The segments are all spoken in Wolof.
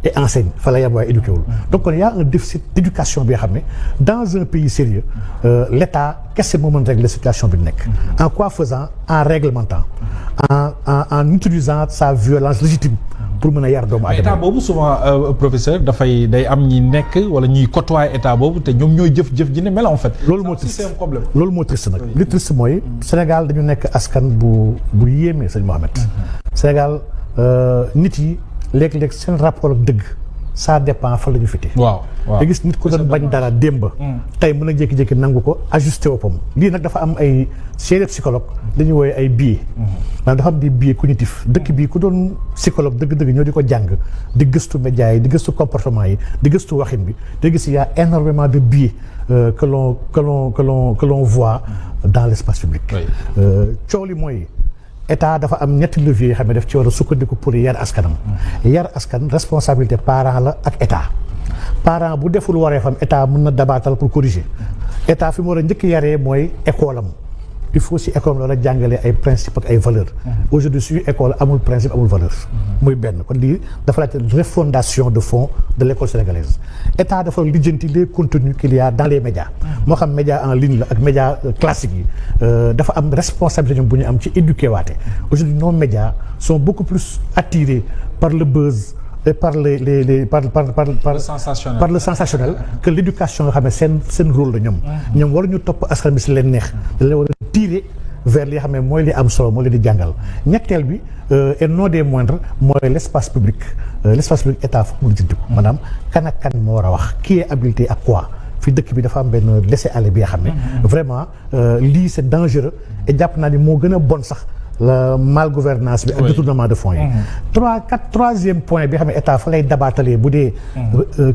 et enseigne fa la yem waaye éduqué wul donc kon y a un déficit d'éducation bi nga xam ne dans un pays sérieux l'État kese moo mën régler situation bi nekk en quoi faisant en réglementant en utilisant sa violence légitime pour mën a yar doomu aadama. état boobu souvent professeur day am ñi nekk wala ñuy côtoyer état boobu te ñoom ñooy jëf ji ne mel en fait. loolu moo triste c'est un problème. loolu moo triste nag li triste mooy Sénégal dañu nekk askan bu yéeme sëñ Mohamed. Sénégal nit yi léeg-léeg seen rapport ak dëgg ça dépend fan la ñu fite. waaw nga gis nit ku doon bañ dara démb. tey mën a jékki-jékki nangu ko ajusté woppam lii nag dafa am ay chez psychologue dañuy wooye ay biais. maanaam dafa am di biais cognitif dëkk bii ku doon psychologue dëgg-dëgg ñoo di ko jàng di gëstu médias yi di gëstu comportement yi di gëstu waxin bi di gis y a énormément de biais que l'on voit dans l'espace public. coow li mooy état dafa am ñetti leviers yoo xam ne daf ci war a sukkandiku pour yar askanam. yar askan responsabilité parent la ak état. parent bu deful waree fam état mën na dabaatal pour corriger état fi mu war a njëkk yaree mooy école am il faut si école la jàngale ay principes ak ay valeurs. aujourd'hui suñu école amul principe amul valeur. muy benn kon lii dafa laajte refondation de fond de l'école sénégalaise état dafa lijjanti les contenus qu'il y a dans les médias. moo xam média en ligne la ak média classique yi dafa am responsabilité ñoom bu ñu am ci éduquer waate aujourd'hui nos médias sont beaucoup plus attirés par le buzz. et par le sensationnel que l'éducation nga xam ne seen rôle la ñoom waruñu topp askan bi si leen neex da leen war a tirer vers li nga xam ne mooy li am solo moo leen di jàngal ñetteel bi et non des moindres mooy l'espace public état foofu mu lijjanti ko maanaam kan ak kan moo war a wax qui est habilité à quoi fi dëkk bi dafa am benn laisser-aller bi nga xam ne vraiment lii c'est dangereux et jàpp naa ni moo gën a bon sax la malgouvernance bi ak détournement de fonds yi. troisième point bi xam ne état fa lay dabaatalee bu dee.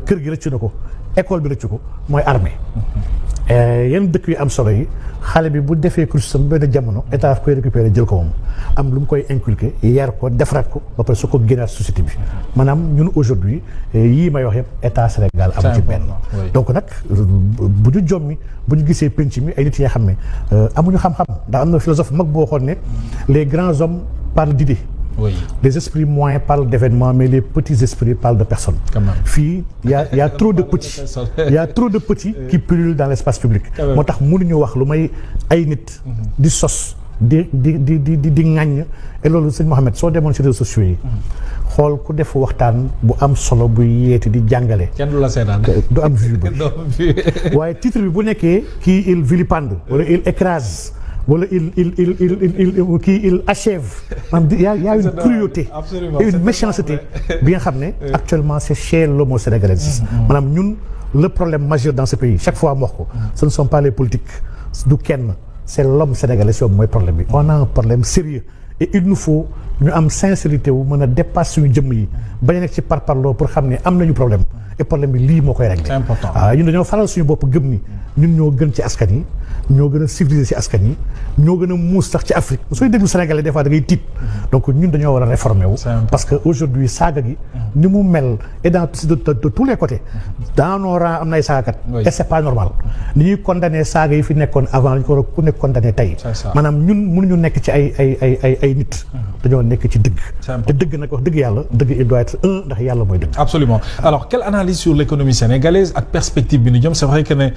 kër gi rëccu na ko école bi rëccu ko mooy armée. yenn dëkk yu am solo yi xale bi bu defee cursusam benn jamono état daf koy récupérer jël ko moom am lu mu koy inculquer yar ko defaraat ko ba pare su ko génnaat société bi maanaam ñun aujourd'hui yii may wax yëpp état Sénégal am ci benn. donc nag bu ñu jommi bu ñu gisee penc mi ay nit yoo xam ne amuñu xam-xam ndax am na philosophe mag boo xoon ne les grands hommes parlent d'idées. Oui. Les esprits moyens parlent d'événements, mais les petits esprits parlent de personnes. Fii y a trop de petits. Il y a trop de petits qui pullulent dans l'espace public. moo tax mënuñu wax lu may ay nit. di sos di ŋàññ et loolu sëñ Mohamed soo demoon ci réseaux sociaux yi. xool ku def waxtaan bu am solo bu yeeti di jàngale. kenn du la seetaan du am vue bu waaye titre bi bu nekkee kii il vilipende wala il écrase. wala il achève maanaam y a une cruauté et une méchanceté bi nga xam ne actuellement c'est chez l'homo sénégalais maanaam ñun le problème majeur dans ce pays chaque fois mu wax ko ce ne sont pas les politiques du kenn c'est l'homme sénégalais si mooy problème bi on a un problème sérieux et il nous faut ñu am sincérité wu mën a dépasser suñu jëmm yi bañ a nekk ci parparloo pour xam ne am nañu problème et problème bi lii moo koy régler. C'est important. ñun dañoo faral suñu bopp gëm ni ñun ñoo gën ci askan yi ñoo gën a civilisé ci askan yi ñoo gën a muus sax ci Afrique sooy déglu Sénégalais des fois da ngay tiit donc ñun dañoo war a réformer wu. parce que aujourd'hui saaga gi ni mu mel et dans de tous les côtés dans nos rangs am na ay saagakat. et c'est pas normal ni ñuy condamner saaga yi fi nekkoon avant lañu ko war a ku nekk condamner tey. maanaam ñun mënuñu nekk ci ay nit. dañoo nekk ci dëgg. te dëgg nag wax dëgg yàlla dëgg il doit être un ndax yàlla mooy dëgg. Absolument. Alors quelle analyse sur l'économie sénégalaise ak perspective bi ñu jëm c'est vrai que ne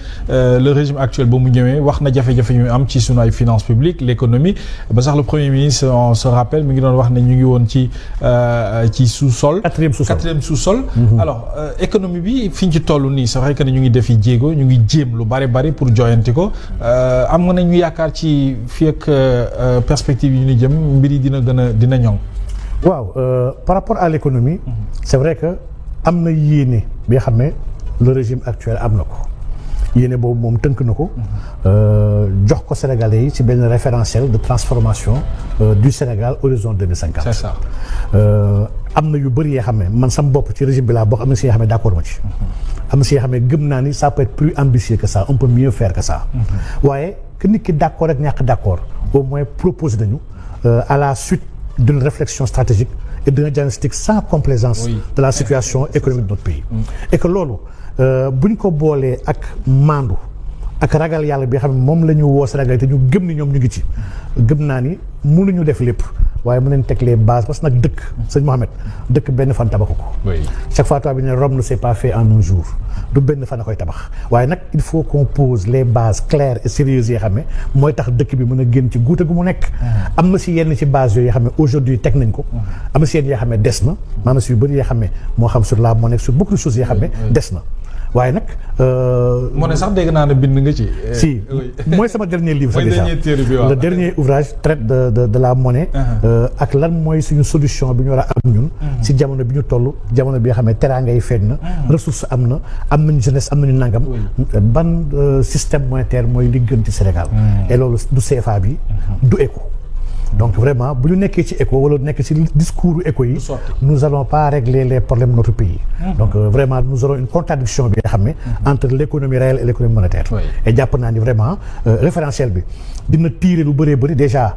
le régime actuel ba mu ñëwee wax na jafe-jafe ñu am ci sunu ay finances publiques l'économie ba sax le premier ministre on se rappelle mi ngi doon wax ne ñu ngi woon ci sous-sol. quatrième sous-sol. Alors économie bi fi ñu ci toll nii c'est vrai que ne ñu ngi defi jéego ñu ngi jéem lu bari pour joyanti ko am nga nañu yaakaar ci fii ak perspective yi ñu jëm mbir yi dina ñoŋ. waaw par rapport à l'économie c'est vrai que am na yéene bi nga xam ne le régime actuel am na ko yéene boobu moom tënk na ko jox ko Sénégalais yi ci benn référentiel de transformation du Sénégal horizon 2050. C'est ça. am na yu bëri yoo xam ne man sama bopp ci régime bi laa bokk am na si yoo xam ne d'accord ma ci. am na si yoo xam ne gëm naa ni ça peut être plus ambitieux que ça on peut mieux faire que ça. waaye que nit ki d'accord ak ñàkk d'accord au moins propose nañu à la suite d'une réflexion stratégique et d'un diagnostic sans complaisance de la situation économique de notre pays. Et que loolu bu ñu ko boolee ak maandu ak ragal yàlla bi xam ne moom la ñu woo Sénégal te ñu gëm ni ñoom ñu ngi ci gëm naa ni mënuñu def lépp waaye mën nañ teg les bases parce que nag dëkk sëñ Mohamed dëkk benn fan tabaxu ko. chaque fois bi ne Rome ne s'est pas fait en un jour du benn fan a koy tabax waaye nag il faut qu'on pose les bases claires et sérieuses yoo xam ne mooy tax dëkk bi mën a génn ci guute gu mu nekk. am na si yenn ci base yooyu yoo xam ne aujourd'hui teg nañ ko. am na si yenn yoo xam ne des na maanaam si yu bëri yoo xam ne moo xam sur la monnaie sur beaucoup de choses yoo xam ne des na. waaye nag. moo ne sax dégg naa ne bind nga ci. si mooy sama dernier livre. sax déjà le dernier ouvrage traite de la monnaie. ak lan mooy suñu solution bi ñu war a am ñun. si jamono bi ñu toll jamono bi nga xam ne teraanga yi feeñ na. ressource am na am nañu jeunesse am nañu nangam. ban système monétaire mooy li gën ci Sénégal. et loolu du CFA bi du ECO. donc vraiment bu ñu nekkee ci ECO wala nekk ci discours ECO yi nous allons pas régler les problèmes de notre pays. donc vraiment nous aurons une contradiction bi nga xam ne entre l'économie réelle et l'économie monétaire. et jàpp naa ni vraiment référentiel bi dina tirer lu bëree bëri déjà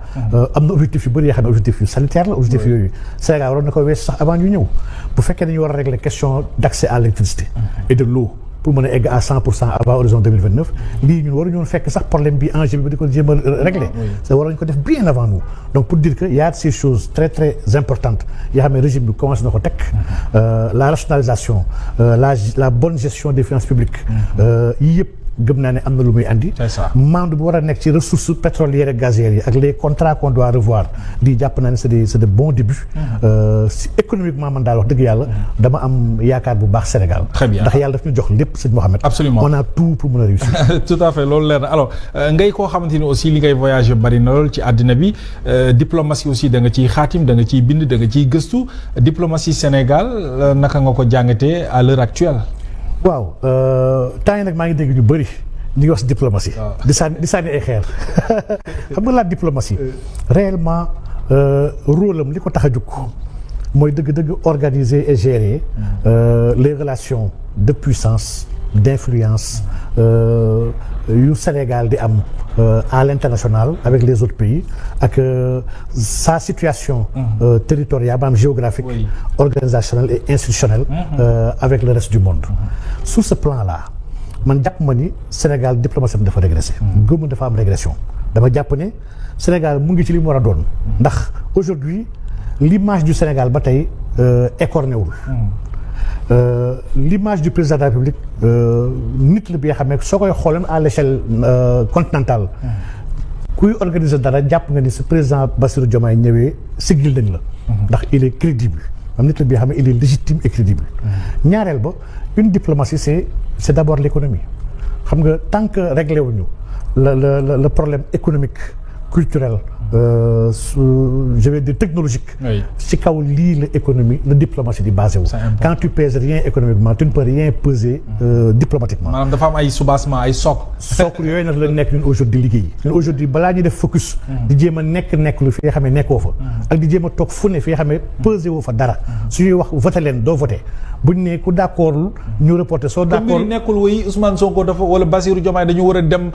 am na objectif yu bëri yoo xam ne objectif yu sanitaire la objectif yooyu Sénégal waroon na ko weesu sax avant ñu ñëw bu fekkee dañu war a régler question d'accès à l'électricité et de l'eau pour mën a egg à 100% avant horizon 2029 lii ñun waruñu woon fekk sax problème bi enjeu bi di ko jéem a régler ça waroon ko def bien avant nous donc pour dire que y a ces choses très très importantes yoo xam ne régime bi commencé na ko teg la rationalisation la bonne gestion des finances publiques yii yëpp gëm naa ne am na lu muy andi. mandu bu war a nekk ci ressources pétrolières et gazières yi ak les contrats qu'on doit revoir di jàpp naa ne c'est de bons débuts. si économiquement man daal wax dëgg yàlla dama am yaakaar bu baax Sénégal. très bien ndax yàlla daf ñu jox lépp sëñ Mohamed. absolument on a tout pour mën a réussir. tout à fait loolu leer na alors ngay koo xamante ni aussi li ngay voyager bari na lool ci àddina bi diplomatie aussi da nga ciy xaatim da nga ciy bind da nga ciy gëstu diplomatie Sénégal naka nga ko jàngatee à l'heure actuelle. waaw temps yi nag maa ngi dégg ñu bëri ñu ngi wax diplomatie. di sànni ay xeer xam nga la diplomatie. réellement rôle am li ko tax a jóg mooy dëgg-dëgg organiser et gérer les relations de puissance d'influence yu Sénégal di am à l'international avec les autres pays ak sa situation territoriale maanaam géographique organisationnelle et institutionnelle avec le reste du monde sur ce plan-là man jàpp ma ni Sénégal diplomatie am dafa régressé gëmma dafa am régression dama jàpp ne Sénégal mu ngi ci li mu war a doon ndax aujourd'hui l'image du Sénégal ba tey écorné wul l'image du président de la République nit la bi nga xam ne soo koy xoolee à l'échelle continentale kuy organiser dara jàpp nga ni sa président Bassirou Diomaye ñëwee siggil nañ la ndax il est crédible am nit la bi nga xam ne il est légitime et crédible ñaareel ba une diplomatie c'est d'abord l'économie xam nga tant que réglé wuñu le problème économique culturel je vais dire technologique. ci kaw lii la économie la diplomatie di basé wu. quand tu pèses rien économiquement tu ne peux rien peser diplomatiquement. maanaam dafa am ay soubassement ay socle yooyu nag la nekk ñun aujourd'hui di liggéey. ñun aujourd'hui balaa ñuy def focus. di jéem a nekk lu fi nga xam ne nekkoo fa. ak di jéem a toog fu ne fi nga xam ne pesé woo fa dara. su ñuy wax voté leen doo voté buñ ne ku d'accord ñu reporté soo d'accord. te mbir nekkul woy Ousmane Sonko dafa wala Bassirou Diomaye dañu war a dem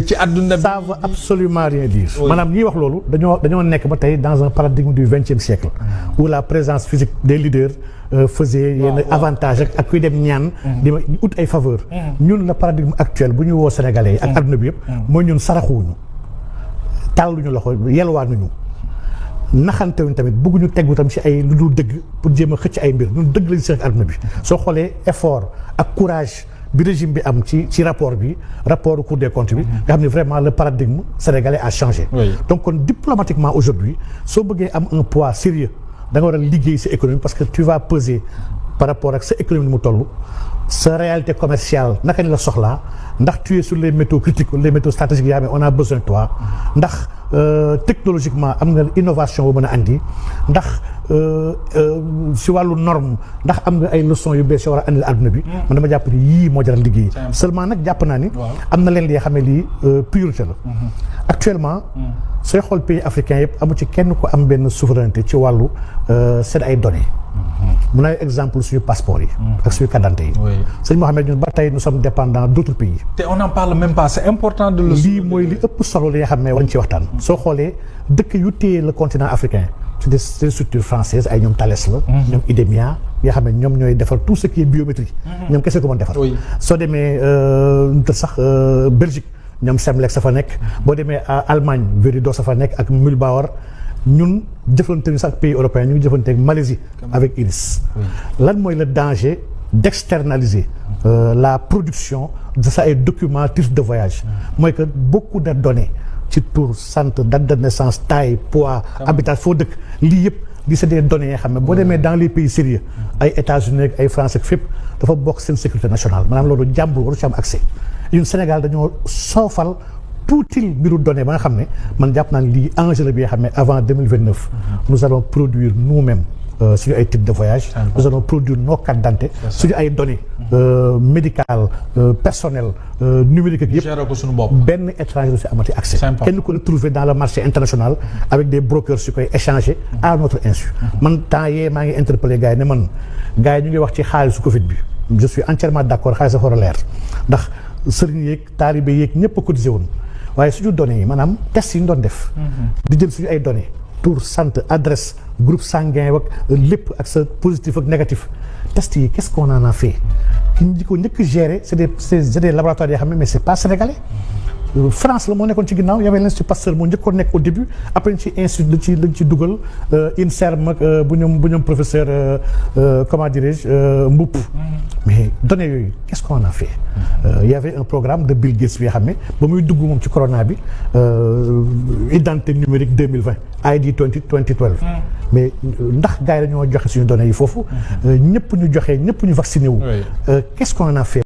ci àdduna bi. ça veut absolument rien dire. maanaam ñiy wax loolu dañoo nekk ba tey dans un paradigme du XXe siècle où la présence physique des leaders faisait yenn avantage ak kuy dem ñaan di ma ut ay faveur ñun le paradigme actuel bu ñu woo sénégalais yi ak adduna bi yëpp mooy ñun saraxuwuñu tàlluñu loxo yelwaanuñu naxantewuñu tamit bëgguñu tegu tam ci ay lu dul dëgg pour jéem a xëcc ay mbir ñun dëgg lañu si ak adduna bi soo xoolee effort ak courage bi régime bi am ci rapport Cour des comptes bi nga xam ne vraiment le paradigme sénégalais a changé donc kon diplomatiquement aujourd'hui soo bëggee am un poids sérieux da nga war a liggéey sa économie parce que tu vas peser par rapport ak sa économie ni mu toll sa réalité commerciale naka ni la soxlaa ndax tu es sur les métaux critiques les métaux stratégiques yaa xam ne on a besoin de toi ndax technologiquement am nga innovation bu mën a andi ndax si wàllu norme ndax am nga ay leçons yu bees yoo war a andil àdduna bi man dama jàpp ni yii moo jaral liggéey seulement nag jàpp naa ni am na leen li nga xam ne lii priorité la actuellement sooy xool pays africains yëpp amu ci kenn ku am benn souveraineté ci wàllu seen ay données mun ay exemple suñu passeport yi ak suñu carte d'identité yi sëñ Mohamed ñun ba tey nous sommes dépendants d'autres pays te on n'en parle même pas c'est important de le lii mooy li ëpp solo li nga xam ne war nañ ci waxtaan soo xoolee dëkk yu téye le continent africain c'est des structures françaises ay ñoom Thales la. ñoom IDEMIA yoo xam ne ñoom ñooy defar tout ce qui est biométrie. ñoom kese ko mën defar. soo demee sax Belgique ñoom Semlex sa fa nekk. boo demee Allemagne Veridos sa fa nekk ak Mühlbauer ñun jëflante ñu sax pays européens ñu ngi jëflante ak Malaisie avec Iris. lan mooy le danger d'externaliser la production de ça ay documents titres de voyage. mooy que beaucoup de données ci tur sant date de naissance taille poids habitat foo dëkk lii yëpp di c'est des données yoo xam ne boo demee dans les pays sérieux ay États-Unis ak ay France ak fépp dafa bokk seen sécurité nationale maanaam loolu jàmbur waru ci am accès ñun Sénégal dañoo soofal tuutil mbiru données ba nga xam ne man jàpp naa ne lii enjeu la bi nga xam ne avant 2029 nous allons produire nous-mêmes suñu ay titres de voyage nous allons produire nos cartes d'identité suñu ay données médicales personnelles numériques ak yëpp benn étranger du si amati accès kenn ko retrouver dans le marché international avec des brokers su koy échanger à notre insu man temps yee maa ngi interpellé gars yi ne man gars yi ñu ngi wax ci xaalisu Covid bi je suis entièrement d'accord xaalis dafa war a leer ndax sëriñ yeeg taalibe yeeg ñëpp a cotisé woon waaye suñu données yi maanaam test yi ñu doon def di jël suñu ay données tour sant adresse groupe sanguin wak lépp ak sa positif ak négatif test yi qu'est-ce qu'on en a fait ki ñu ko njëkk gérer c'est des laboratoires yoo xam ne mais c'est pas sénégalais France la moo nekkoon ci ginnaaw y avait l'Institut Pasteur moo njëkkoon nekk au début après ci institut lañ ci dugal INSERM ak bu ñoom professeur comment dirais-je Mboup mais données yooyu qu'est-ce qu'on a fait y avait un programme de Bill Gates bi nga xam ne ba muy dugg moom ci corona bi identité numérique 2020 ID 2012 mais ndax gars yi dañoo joxe suñu données yi foofu ñëpp ñu joxe ñëpp ñu vacciné wu qu'est-ce qu'on a fait